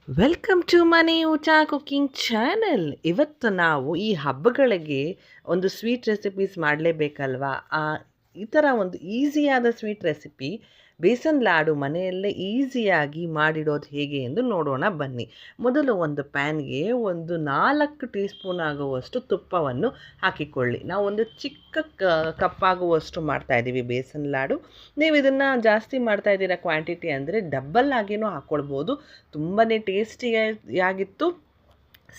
Welcome to ಮನೆ ಊಟ cooking channel. ಇವತ್ತು ನಾವು ಈ ಹಬ್ಬಗಳಿಗೆ ಒಂದು ಸ್ವೀಟ್ ರೆಸಿಪೀಸ್ ಮಾಡಲೇಬೇಕಲ್ವಾ. ಈ ಥರ ಒಂದು ಈಸಿಯಾದ ಸ್ವೀಟ್ ರೆಸಿಪಿ ಬೇಸನ್ ಲಾಡು ಮನೆಯಲ್ಲೇ ಈಸಿಯಾಗಿ ಮಾಡಿಡೋದು ಹೇಗೆ ಎಂದು ನೋಡೋಣ ಬನ್ನಿ. ಮೊದಲು ಒಂದು ಪ್ಯಾನ್ಗೆ ಒಂದು 4 ಟೀ ಸ್ಪೂನ್ ಆಗುವಷ್ಟು ತುಪ್ಪವನ್ನು ಹಾಕಿಕೊಳ್ಳಿ. ನಾವು ಒಂದು ಚಿಕ್ಕ ಕಪ್ಪಾಗುವಷ್ಟು ಮಾಡ್ತಾಯಿದ್ದೀವಿ ಬೇಸನ್ ಲಾಡು. ನೀವು ಇದನ್ನು ಜಾಸ್ತಿ ಮಾಡ್ತಾಯಿದ್ದೀರಾ ಕ್ವಾಂಟಿಟಿ ಅಂದರೆ ಡಬ್ಬಲ್ ಆಗಿನೂ ಹಾಕ್ಕೊಳ್ಬೋದು. ತುಂಬಾ ಟೇಸ್ಟಿಯಾಗಿತ್ತು.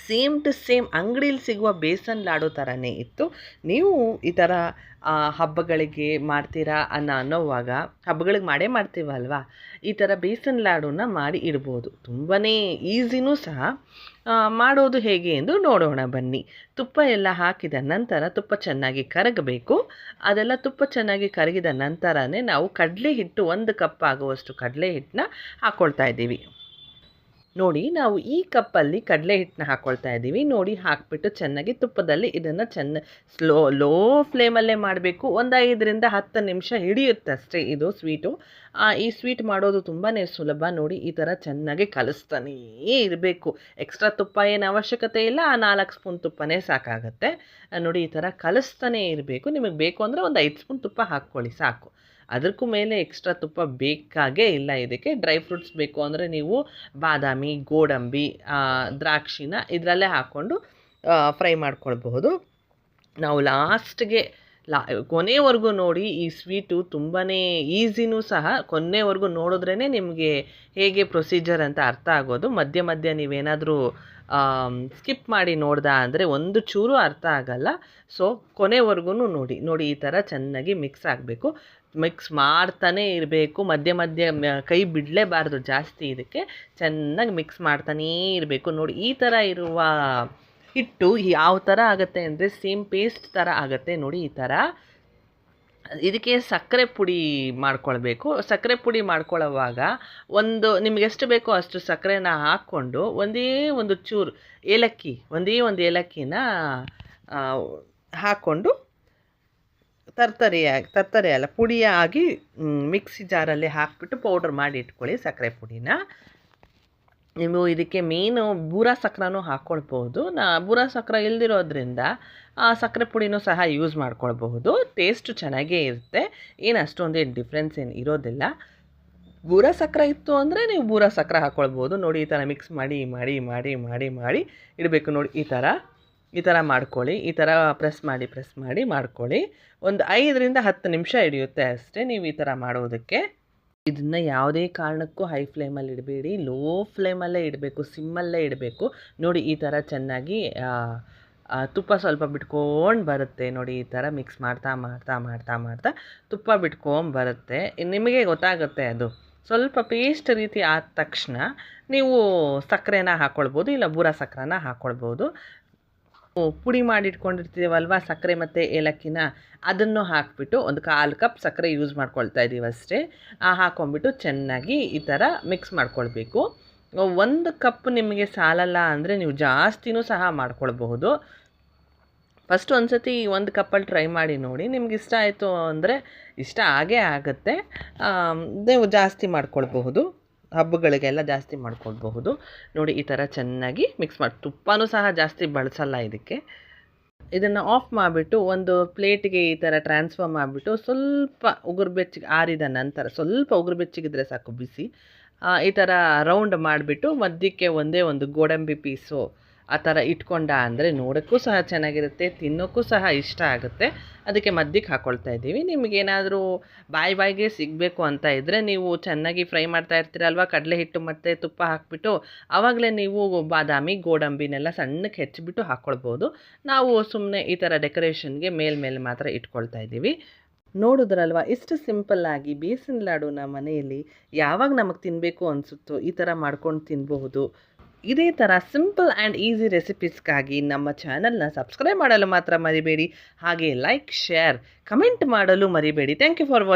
ಸೇಮ್ ಟು ಸೇಮ್ ಅಂಗಡೀಲಿ ಸಿಗುವ ಬೇಸನ್ ಲಾಡು ಥರನೇ ಇತ್ತು. ನೀವು ಈ ಥರ ಹಬ್ಬಗಳಿಗೆ ಮಾಡ್ತೀರಾ ಅನ್ನೋವಾಗ ಹಬ್ಬಗಳಿಗೆ ಮಾಡ್ತೀವಲ್ವಾ, ಈ ಥರ ಬೇಸನ್ ಲಾಡನ್ನ ಮಾಡಿ ಇಡ್ಬೋದು. ತುಂಬಾ ಈಸಿನೂ ಸಹ. ಮಾಡೋದು ಹೇಗೆ ಎಂದು ನೋಡೋಣ ಬನ್ನಿ. ತುಪ್ಪ ಎಲ್ಲ ಹಾಕಿದ ನಂತರ ತುಪ್ಪ ಚೆನ್ನಾಗಿ ಕರಗಬೇಕು. ಅದೆಲ್ಲ ತುಪ್ಪ ಚೆನ್ನಾಗಿ ಕರಗಿದ ನಂತರನೇ ನಾವು ಕಡಲೆ ಹಿಟ್ಟು 1 ಕಪ್ ಆಗುವಷ್ಟು ಕಡಲೆ ಹಿಟ್ಟನ್ನ ಹಾಕ್ಕೊಳ್ತಾ ಇದ್ದೀವಿ. ನೋಡಿ, ನಾವು ಈ ಕಪ್ಪಲ್ಲಿ ಕಡಲೆ ಹಿಟ್ಟನ್ನ ಹಾಕ್ಕೊಳ್ತಾ ಇದ್ದೀವಿ. ನೋಡಿ, ಹಾಕಿಬಿಟ್ಟು ಚೆನ್ನಾಗಿ ತುಪ್ಪದಲ್ಲಿ ಇದನ್ನು ಲೋ ಫ್ಲೇಮಲ್ಲೇ ಮಾಡಬೇಕು. ಒಂದು 5ರಿಂದ 10 ನಿಮಿಷ ಹಿಡಿಯುತ್ತೆ ಅಷ್ಟೇ ಇದು ಸ್ವೀಟು. ಈ ಸ್ವೀಟ್ ಮಾಡೋದು ತುಂಬಾ ಸುಲಭ. ನೋಡಿ, ಈ ಥರ ಚೆನ್ನಾಗಿ ಕಲಿಸ್ತಾನೇ ಇರಬೇಕು. ಎಕ್ಸ್ಟ್ರಾ ತುಪ್ಪ ಏನು ಅವಶ್ಯಕತೆ ಇಲ್ಲ. 4 ಸ್ಪೂನ್ ತುಪ್ಪನೇ ಸಾಕಾಗತ್ತೆ. ನೋಡಿ, ಈ ಥರ ಕಲಿಸ್ತಾನೇ ಇರಬೇಕು. ನಿಮಗೆ ಬೇಕು ಅಂದರೆ ಒಂದು 5 ಸ್ಪೂನ್ ತುಪ್ಪ ಹಾಕ್ಕೊಳ್ಳಿ ಸಾಕು. ಅದಕ್ಕೂ ಮೇಲೆ ಎಕ್ಸ್ಟ್ರಾ ತುಪ್ಪ ಬೇಕಾಗೇ ಇಲ್ಲ. ಇದಕ್ಕೆ ಡ್ರೈ ಫ್ರೂಟ್ಸ್ ಬೇಕು ಅಂದರೆ ನೀವು ಬಾದಾಮಿ, ಗೋಡಂಬಿ, ದ್ರಾಕ್ಷಿನ ಇದರಲ್ಲೇ ಹಾಕ್ಕೊಂಡು ಫ್ರೈ ಮಾಡ್ಕೊಳ್ಬಹುದು. ನಾವು ಲಾಸ್ಟ್ಗೆ ಕೊನೆವರೆಗೂ ನೋಡಿ, ಈ ಸ್ವೀಟು ತುಂಬಾ ಈಸಿನೂ ಸಹ. ಕೊನೆವರೆಗೂ ನೋಡಿದ್ರೇ ನಿಮಗೆ ಹೇಗೆ ಪ್ರೊಸೀಜರ್ ಅಂತ ಅರ್ಥ ಆಗೋದು. ಮಧ್ಯೆ ನೀವೇನಾದರೂ ಸ್ಕಿಪ್ ಮಾಡಿ ನೋಡ್ದ ಅಂದರೆ ಒಂದು ಚೂರು ಅರ್ಥ ಆಗಲ್ಲ. ಸೊ ಕೊನೆವರೆಗೂ ನೋಡಿ ಈ ಥರ ಚೆನ್ನಾಗಿ ಮಿಕ್ಸ್ ಆಗಬೇಕು. ಮಿಕ್ಸ್ ಮಾಡ್ತಾನೇ ಇರಬೇಕು. ಮಧ್ಯೆ ಕೈ ಬಿಡಲೇಬಾರ್ದು ಜಾಸ್ತಿ. ಇದಕ್ಕೆ ಚೆನ್ನಾಗಿ ಮಿಕ್ಸ್ ಮಾಡ್ತಾನೇ ಇರಬೇಕು. ನೋಡಿ, ಈ ಥರ ಇರುವ ಹಿಟ್ಟು ಯಾವ ಥರ ಆಗುತ್ತೆ ಅಂದರೆ ಸೇಮ್ ಪೇಸ್ಟ್ ಥರ ಆಗುತ್ತೆ. ನೋಡಿ, ಈ ಥರ. ಇದಕ್ಕೆ ಸಕ್ಕರೆ ಪುಡಿ ಮಾಡ್ಕೊಳ್ಬೇಕು. ಸಕ್ಕರೆ ಪುಡಿ ಮಾಡ್ಕೊಳ್ಳೋವಾಗ ನಿಮ್ಗೆ ಎಷ್ಟು ಬೇಕೋ ಅಷ್ಟು ಸಕ್ಕರೆನ ಹಾಕ್ಕೊಂಡು ಒಂದೇ ಒಂದು ಚೂರು ಒಂದೇ ಒಂದು ಏಲಕ್ಕಿನ ಹಾಕ್ಕೊಂಡು ತರ್ತರೆ ಅಲ್ಲ, ಪುಡಿಯಾಗಿ ಮಿಕ್ಸಿ ಜಾರಲ್ಲಿ ಹಾಕಿಬಿಟ್ಟು ಪೌಡ್ರ್ ಮಾಡಿ ಇಟ್ಕೊಳ್ಳಿ ಸಕ್ಕರೆ ಪುಡಿನ. ನೀವು ಇದಕ್ಕೆ ಮೇನು ಬೂರಾ ಸಕ್ಕರೆನೂ ಹಾಕ್ಕೊಳ್ಬೋದು. ಬೂರಾ ಸಕ್ಕರೆ ಇಲ್ದಿರೋದ್ರಿಂದ ಸಕ್ಕರೆ ಪುಡಿನೂ ಸಹ ಯೂಸ್ ಮಾಡ್ಕೊಳ್ಬಹುದು. ಟೇಸ್ಟು ಚೆನ್ನಾಗೇ ಇರುತ್ತೆ. ಏನು ಅಷ್ಟೊಂದೇನು ಡಿಫ್ರೆನ್ಸ್ ಏನು ಇರೋದಿಲ್ಲ. ಬೂರಾ ಸಕ್ಕರೆ ಇತ್ತು ಅಂದರೆ ನೀವು ಬೂರಾ ಸಕ್ಕರೆ ಹಾಕ್ಕೊಳ್ಬೋದು. ನೋಡಿ, ಈ ಥರ ಮಿಕ್ಸ್ ಮಾಡಿ ಮಾಡಿ ಮಾಡಿ ಮಾಡಿ ಮಾಡಿ ಇಡಬೇಕು. ನೋಡಿ, ಈ ಥರ ಮಾಡ್ಕೊಳ್ಳಿ. ಈ ಥರ ಪ್ರೆಸ್ ಮಾಡಿ ಮಾಡ್ಕೊಳ್ಳಿ. ಒಂದು 5ರಿಂದ 10 ನಿಮಿಷ ಹಿಡಿಯುತ್ತೆ ಅಷ್ಟೇ ನೀವು ಈ ಥರ ಮಾಡೋದಕ್ಕೆ. ಇದನ್ನು ಯಾವುದೇ ಕಾರಣಕ್ಕೂ ಹೈ ಫ್ಲೇಮಲ್ಲಿ ಇಡಬೇಡಿ. ಲೋ ಫ್ಲೇಮಲ್ಲೇ ಇಡಬೇಕು, ಸಿಮ್ಮಲ್ಲೇ ಇಡಬೇಕು. ನೋಡಿ, ಈ ಥರ ಚೆನ್ನಾಗಿ ತುಪ್ಪ ಸ್ವಲ್ಪ ಬಿಟ್ಕೊಂಡು ಬರುತ್ತೆ. ನೋಡಿ, ಈ ಥರ ಮಿಕ್ಸ್ ಮಾಡ್ತಾ ತುಪ್ಪ ಬರುತ್ತೆ. ನಿಮಗೆ ಗೊತ್ತಾಗುತ್ತೆ. ಅದು ಸ್ವಲ್ಪ ಪೇಸ್ಟ್ ರೀತಿ ಆದ ತಕ್ಷಣ ನೀವು ಸಕ್ಕರೆನ ಹಾಕ್ಕೊಳ್ಬೋದು, ಇಲ್ಲ ಬೂರಾ ಸಕ್ಕರೆನ ಹಾಕ್ಕೊಳ್ಬೋದು. ಪುಡಿ ಮಾಡಿಟ್ಕೊಂಡಿರ್ತೀವಲ್ವ ಸಕ್ಕರೆ ಮತ್ತು ಏಲಕ್ಕಿನ, ಅದನ್ನು ಹಾಕಿಬಿಟ್ಟು ಒಂದು 1/4 ಕಪ್ ಸಕ್ಕರೆ ಯೂಸ್ ಮಾಡ್ಕೊಳ್ತಾ ಇದ್ದೀವಿ ಅಷ್ಟೇ. ಹಾಕ್ಕೊಂಬಿಟ್ಟು ಚೆನ್ನಾಗಿ ಈ ಥರ ಮಿಕ್ಸ್ ಮಾಡ್ಕೊಳ್ಬೇಕು. 1 ಕಪ್ ನಿಮಗೆ ಸಾಲಲ್ಲ ಅಂದರೆ ನೀವು ಜಾಸ್ತಿನೂ ಸಹ ಮಾಡ್ಕೊಳ್ಬಹುದು. ಫಸ್ಟ್ ಒಂದು ಸತಿ 1 ಕಪ್ಪಲ್ಲಿ ಟ್ರೈ ಮಾಡಿ ನೋಡಿ. ನಿಮ್ಗೆ ಇಷ್ಟ ಆಯಿತು ಅಂದರೆ ಇಷ್ಟ ಆಗೇ ಆಗುತ್ತೆ. ನೀವು ಜಾಸ್ತಿ ಮಾಡ್ಕೊಳ್ಬಹುದು. ಹಬ್ಬಗಳಿಗೆಲ್ಲ ಜಾಸ್ತಿ ಮಾಡ್ಕೊಳ್ಬಹುದು. ನೋಡಿ, ಈ ಥರ ಚೆನ್ನಾಗಿ ಮಿಕ್ಸ್ ಮಾಡಿ. ತುಪ್ಪನೂ ಸಹ ಜಾಸ್ತಿ ಬಳಸಲ್ಲ ಇದಕ್ಕೆ. ಇದನ್ನು ಆಫ್ ಮಾಡಿಬಿಟ್ಟು ಒಂದು ಪ್ಲೇಟಿಗೆ ಈ ಥರ ಟ್ರಾನ್ಸ್ಫರ್ ಮಾಡಿಬಿಟ್ಟು ಸ್ವಲ್ಪ ಉಗುರು ಬೆಚ್ಚಗೆ ಆರಿದ ನಂತರ, ಸ್ವಲ್ಪ ಉಗುರು ಬೆಚ್ಚಗಿದ್ರೆ ಸಾಕು ಬಿಸಿ, ಈ ಥರ ರೌಂಡ್ ಮಾಡಿಬಿಟ್ಟು ಮಧ್ಯಕ್ಕೆ ಒಂದೇ ಒಂದು ಗೋಡಂಬಿ ಪೀಸು ಆ ಥರ ಇಟ್ಕೊಂಡ ಅಂದರೆ ನೋಡೋಕ್ಕೂ ಸಹ ಚೆನ್ನಾಗಿರುತ್ತೆ, ತಿನ್ನೋಕ್ಕೂ ಸಹ ಇಷ್ಟ ಆಗುತ್ತೆ. ಅದಕ್ಕೆ ಮಧ್ಯಕ್ಕೆ ಹಾಕ್ಕೊಳ್ತಾ ಇದ್ದೀವಿ. ನಿಮಗೇನಾದರೂ ಬಾಯಿಗೆ ಸಿಗಬೇಕು ಅಂತ ಇದ್ದರೆ ನೀವು ಚೆನ್ನಾಗಿ ಫ್ರೈ ಮಾಡ್ತಾ ಇರ್ತೀರಲ್ವ ಕಡಲೆ ಹಿಟ್ಟು ಮತ್ತು ತುಪ್ಪ ಹಾಕಿಬಿಟ್ಟು, ಆವಾಗಲೇ ನೀವು ಬಾದಾಮಿ, ಗೋಡಂಬಿನೆಲ್ಲ ಸಣ್ಣಕ್ಕೆ ಹೆಚ್ಚಿಬಿಟ್ಟು ಹಾಕ್ಕೊಳ್ಬೋದು. ನಾವು ಸುಮ್ಮನೆ ಈ ಥರ ಡೆಕೋರೇಷನ್ಗೆ ಮೇಲೆ ಮಾತ್ರ ಇಟ್ಕೊಳ್ತಾ ಇದ್ದೀವಿ. ನೋಡಿದ್ರಲ್ವ, ಇಷ್ಟು ಸಿಂಪಲ್ಲಾಗಿ ಬೇಸನ್ ಲಾಡುನ ಮನೆಯಲ್ಲಿ ಯಾವಾಗ ನಮಗೆ ತಿನ್ನಬೇಕು ಅನಿಸುತ್ತೋ ಈ ಥರ ಮಾಡ್ಕೊಂಡು ತಿನ್ನಬಹುದು. ಇದೇ ಥರ ಸಿಂಪಲ್ ಆ್ಯಂಡ್ ಈಸಿ ರೆಸಿಪೀಸ್ಗಾಗಿ ನಮ್ಮ ಚಾನಲ್ನ ಸಬ್ಸ್ಕ್ರೈಬ್ ಮಾಡಲು ಮಾತ್ರ ಮರಿಬೇಡಿ. ಹಾಗೆ ಲೈಕ್, ಶೇರ್, ಕಮೆಂಟ್ ಮಾಡಲು ಮರಿಬೇಡಿ. Thank you for watching.